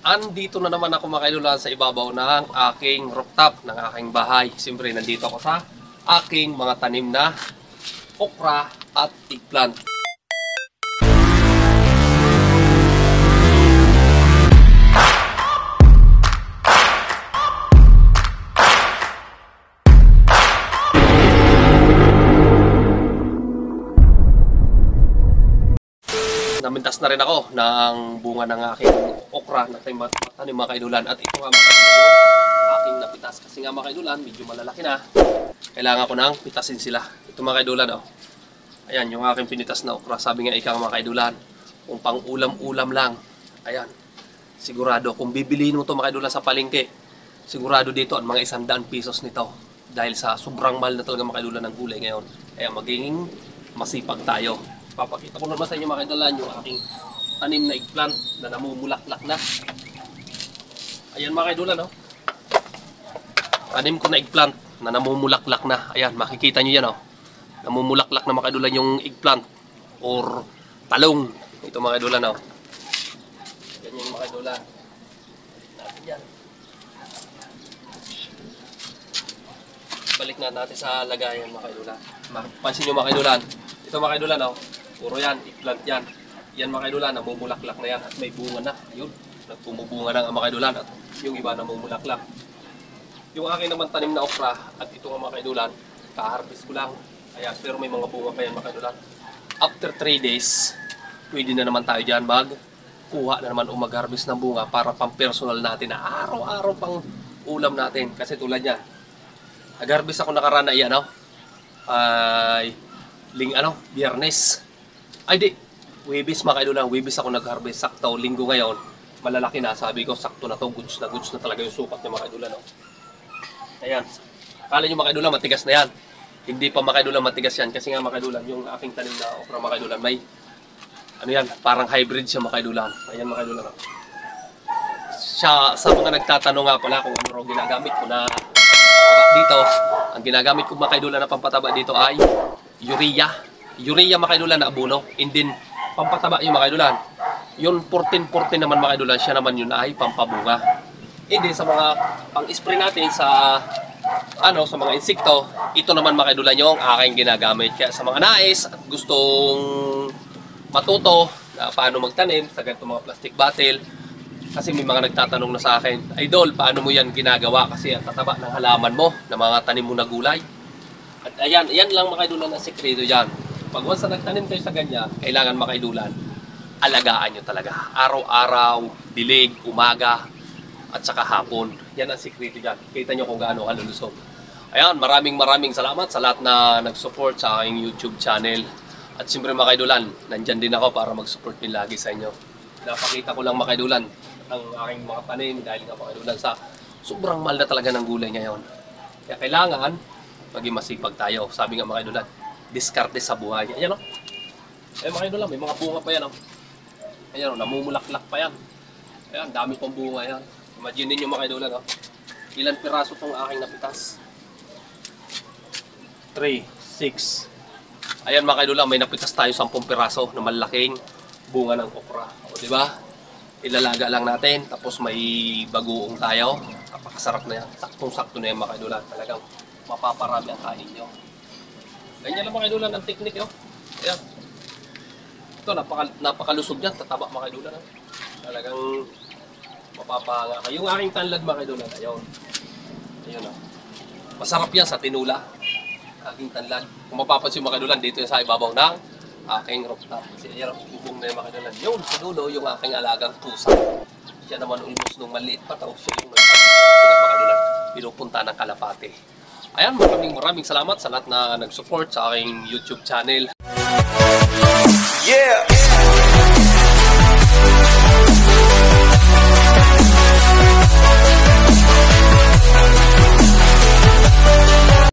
Andito na naman ako mga kailulan sa ibabaw ng aking rooftop ng aking bahay. Siyempre nandito ako sa aking mga tanim na okra at eggplant. Namintas na rin ako ng bunga ng aking okra na tanim mga kailulan. At ito nga mga kailulan yung aking napitas. Kasi nga mga kailulan, medyo malalaki na. Kailangan ko nang pitasin sila. Ito mga kailulan, oh. Ayan, yung aking pinitas na okra. Sabi nga ikaw mga kailulan, kung pang ulam-ulam lang. Ayan, sigurado. Kung bibiliin mo ito mga kailulan sa palengke, sigurado dito ang mga 100 pesos nito. Dahil sa sobrang mahal na talaga mga kailulan ng gulay ngayon. Kaya magiging masipag tayo. Papakita ko naman sa inyo mga kailulan yung aking tanim na eggplant na namumulaklak na. Ayan mga kailulan, oh. Tanim ko na eggplant na namumulaklak na. Ayan, makikita nyo yan, oh. Namumulaklak na mga kailulan yung eggplant or talong. Ito mga kailulan, oh. Yan yung mga kailulan. Natin yan. Balik na natin sa lagayan mga kailulan. Pansin nyo mga kailulan. Ito mga kailulan, oh. Puro yan, eggplant yan. Yan mga kailulan, namumulaklak na yan at may bunga na. Yun, nagpumubunga na ang mga kailulan at yung iba namumulaklak. Yung akin naman tanim na okra at ito nga mga kailulan, ka-harvest ko lang. Ayan, pero may mga bunga pa yan mga kailulan. After 3 days, pwede na naman tayo dyan magkuha na naman o mag-harvest ng bunga para pang personal natin na araw-araw pang ulam natin. Kasi tulad yan, nag-harvest ako nakaraan na iyan, oh. Biyernes. Ay di, Webis mga kailulan, Webis ako nag-harvest. Sakto, linggo ngayon, malalaki na. Sabi ko, sakto na to, goods na talaga yung sukat niya mga kailulan, oh. Ayan, akala nyo mga kailulan, matigas na yan. Hindi pa mga kailulan matigas yan. Kasi nga mga kailulan, yung aking tanim na okra mga kailulan, may, ano yan, parang hybrid siya mga kailulan. Ayan mga kailulan, oh. Sa mga nagtatanong nga pala kung ano raw ginagamit ko na dito, ang ginagamit ko mga kailulan na pampataba dito ay urea. Urea mga kailulan na abono. And then pampataba yung mga kailulan. Yung 14-14 naman mga kailulan, siya naman yun ay pampabunga. And then sa mga pang-spray natin sa sa mga insekto, ito naman mga kailulan yung aking ginagamit. Kaya sa mga nais at gustong matuto na paano magtanim sa ganito mga plastic bottle, kasi may mga nagtatanong na sa akin, Idol, paano mo yan ginagawa? Kasi ang tataba ng halaman mo, ng mga tanim mo na gulay. At ayan, yan lang mga kailulan ang sekreto dyan. Pag once na nagtanim kayo sa ganyan, kailangan mga kailulan, alagaan nyo talaga. Araw-araw, dilig, umaga, at saka hapon. Yan ang sekreto dyan. Kita nyo kung gaano kalulusog. Ayan, maraming salamat sa lahat na nag-support sa aking YouTube channel. At siyempre mga kailulan, nandyan din ako para mag-support din lagi sa inyo. Napakita ko lang mga kailulan ang aking mga tanim dahil nga mga kailulan sa sobrang mahal na talaga ng gulay ngayon. Kaya kailangan maging masipag tayo. Sabi nga mga kailulan, diskarte sa buhay. Ayan, oh. Ayan mga kailulan, may mga bunga pa yan, oh. Ayan, oh, namumulaklak pa yan. Ayan, dami pang bunga yan. Imagine ninyo mga kailulan, oh. Ilan piraso itong aking napitas? 3, 6. Ayan mga kailulan, may napitas tayo 10 piraso na malaking bunga ng okra. O diba? Ilalaga lang natin, tapos may bagoong tayo. Napakasarap na yan. Saktong-sakto na yan mga kailulan. Talagang mapaparami ang kain nyo. Ganyan lang mga kailulan ang teknik, oh. Ayan. Ito, napakalusog yan. Tataba mga kailulan, oh. Talagang mapapahanga ka. Yung aking tanlad mga kailulan, ayun. Ayun, oh. Masarap yan sa tinula. Aking tanlad. Kung mapapansin mga kailulan, dito yung sa ibabaw ng aking rooftop. Kasi yan ang bubong na yung mga kailulan. Yun, sa dulo, yung aking alagang pusa. Siya naman ulmos nung maliit pa. Siya yung mga kailulan, pinupunta ng kalapate. Ayan, maraming salamat sa lahat na nag-support sa aking YouTube channel. Yeah!